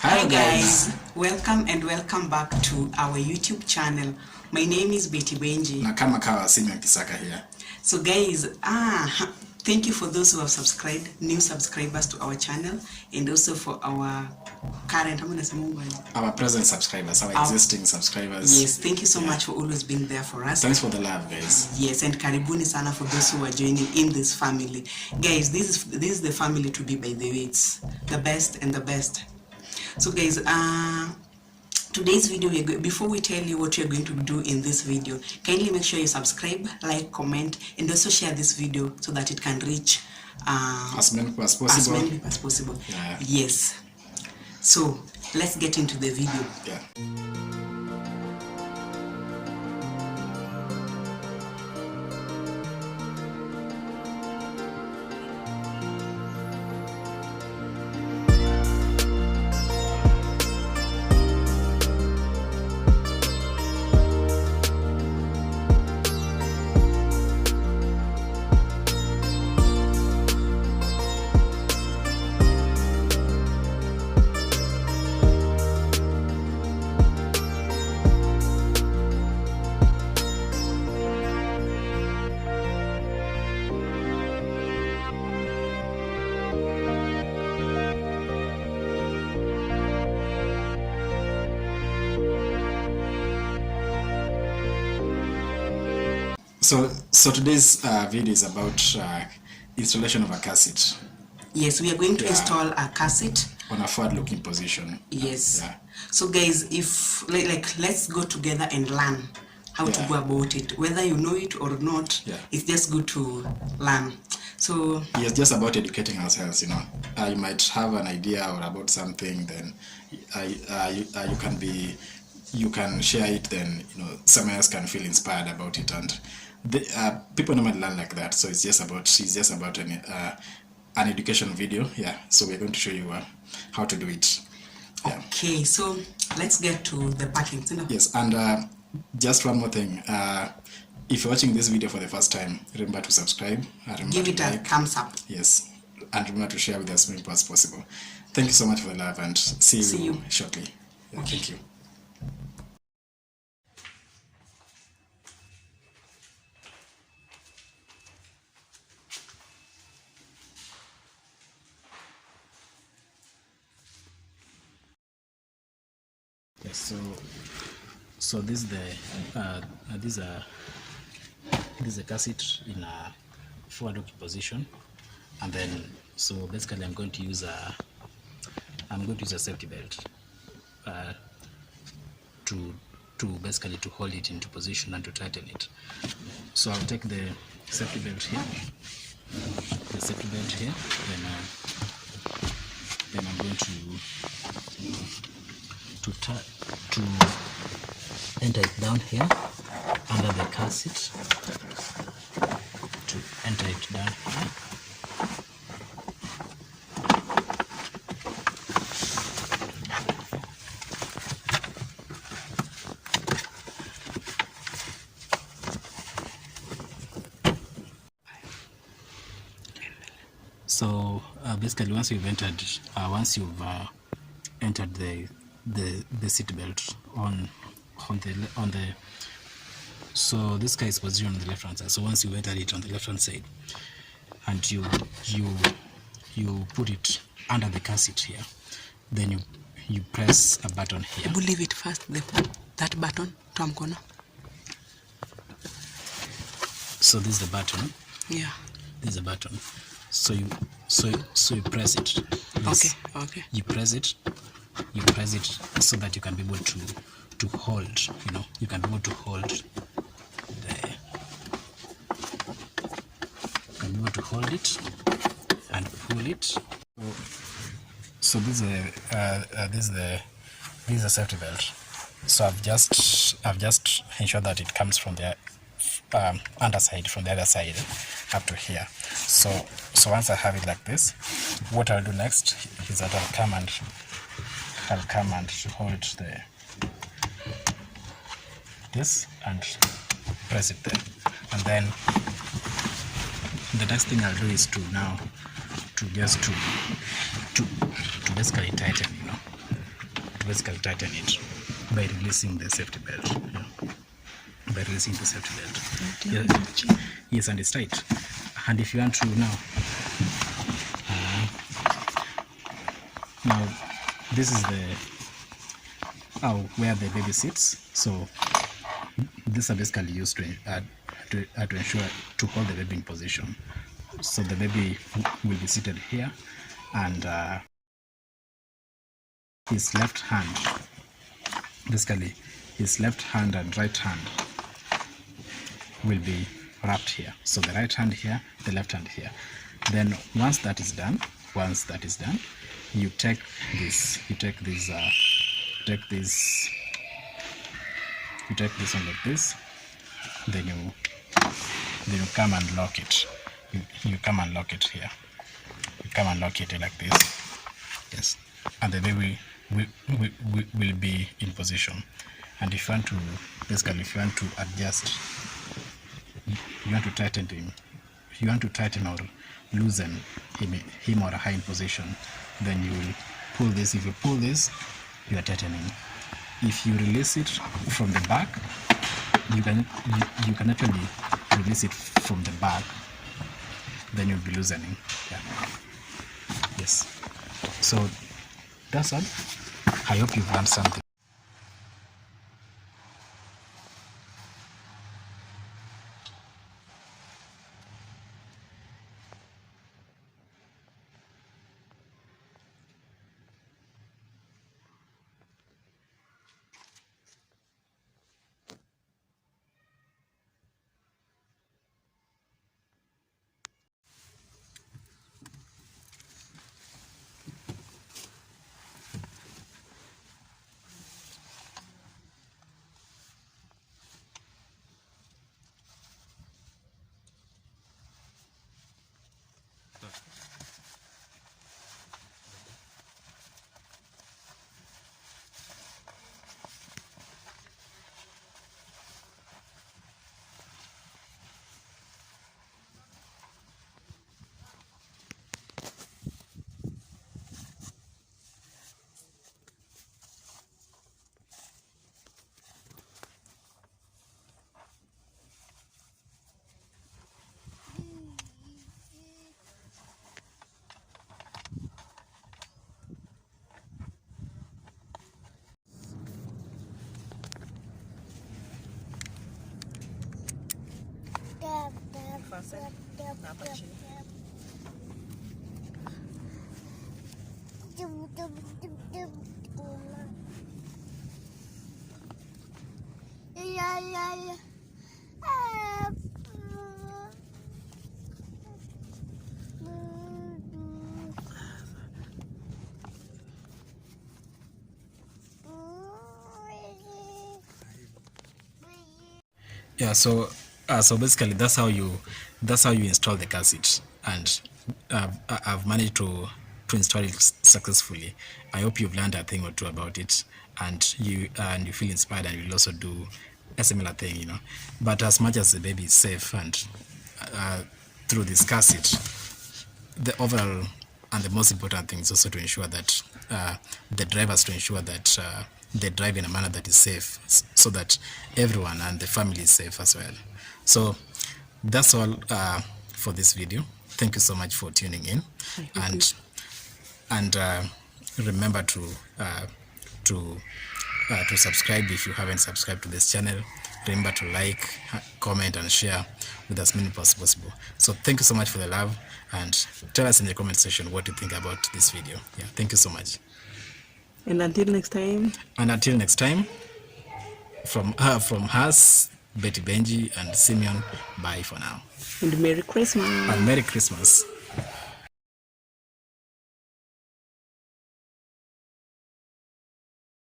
Hi guys, welcome and welcome back to our YouTube channel. My name is Betty Benji. Na kama kawa Simeon Kisaka here. So guys, thank you for those who have subscribed, new subscribers to our channel, and also for our current, our present subscribers, our existing subscribers. Yes, thank you so much for always being there for us. Thanks for the love, guys. Yes, and karibuni sana for those who are joining in this family. Guys, this is the family to be, by the way. It's the best and the best. So guys, today's video, before we tell you what you're going to do in this video, kindly make sure you subscribe, like, comment, and also share this video so that it can reach as many people as possible. Yeah. Yes. So let's get into the video. Yeah. So today's video is about installation of a cassette. Yes, we are going to install a cassette on a forward-looking position. Yes. Yeah. So guys, if let's go together and learn how to go about it. Whether you know it or not, it's just good to learn. So it's just about educating ourselves, you know. You might have an idea or about something, then you can share it, then someone else can feel inspired about it, and people normally learn like that. So it's just about an education video. So we're going to show you how to do it. Okay, so let's get to the packing. Yes, and just one more thing. If you're watching this video for the first time, remember to subscribe. Give it a thumbs up. Yes, and remember to share with as many people as possible. Thank you so much for the love, and see you shortly. Okay. Thank you. Yes, so this is the cassette in a forward-looking position, and then so basically I'm going to use a safety belt to basically to hold it into position and to tighten it. So I'll take the safety belt here, then I'm going to enter it down here under the cassette, to enter it down here. So basically once you've entered the seat belt on the so this guy is positioned on the left hand side. So once you enter it on the left hand side and you put it under the cassette here, then you press a button here. Leave it first, that button to corner. So this is the button. Yeah. This is the button. So you press it. This. Okay. You press it so that you can be able to hold, you can be able to hold it and pull it. So this is a safety belt. So I've just ensured that it comes from the underside, from the other side up to here. So once I have it like this, what I'll do next is that I'll come and hold this and press it there, and then the next thing I'll do is to basically tighten, basically tighten it by releasing the safety belt. By releasing the safety belt. Yes, and it's tight. And if you want to now this is the where the baby sits. So these are basically used to ensure to hold the baby in position. So the baby will be seated here, and his left hand, basically his left hand and right hand will be wrapped here. So the right hand here, the left hand here. Then once that is done, you take this one like this. Then you come and lock it. You come and lock it here. You come and lock it like this. Yes, and the baby will be in position. And if you want to, basically, if you want to adjust, you want to tighten him. If you want to tighten or loosen him or her in position, then you will pull this. If you pull this, you are tightening. If you release it from the back, you can actually release it from the back, then you'll be loosening. Yeah. Yes. So that's all. I hope you've learned something. Yeah, so basically that's how you install the car seat, and I've managed to install it successfully. I hope you've learned a thing or two about it, and you feel inspired, and you'll also do a similar thing, But as much as the baby is safe, and through this car seat, the overall and the most important thing is also to ensure that the drivers they drive in a manner that is safe, so that everyone and the family is safe as well. So that's all for this video. Thank you so much for tuning in, and remember to subscribe if you haven't subscribed to this channel. Remember to like, comment, and share with as many as possible. So thank you so much for the love, and tell us in the comment section what you think about this video. Yeah, thank you so much. And until next time. From us, Betty Benji and Simeon, bye for now. And Merry Christmas.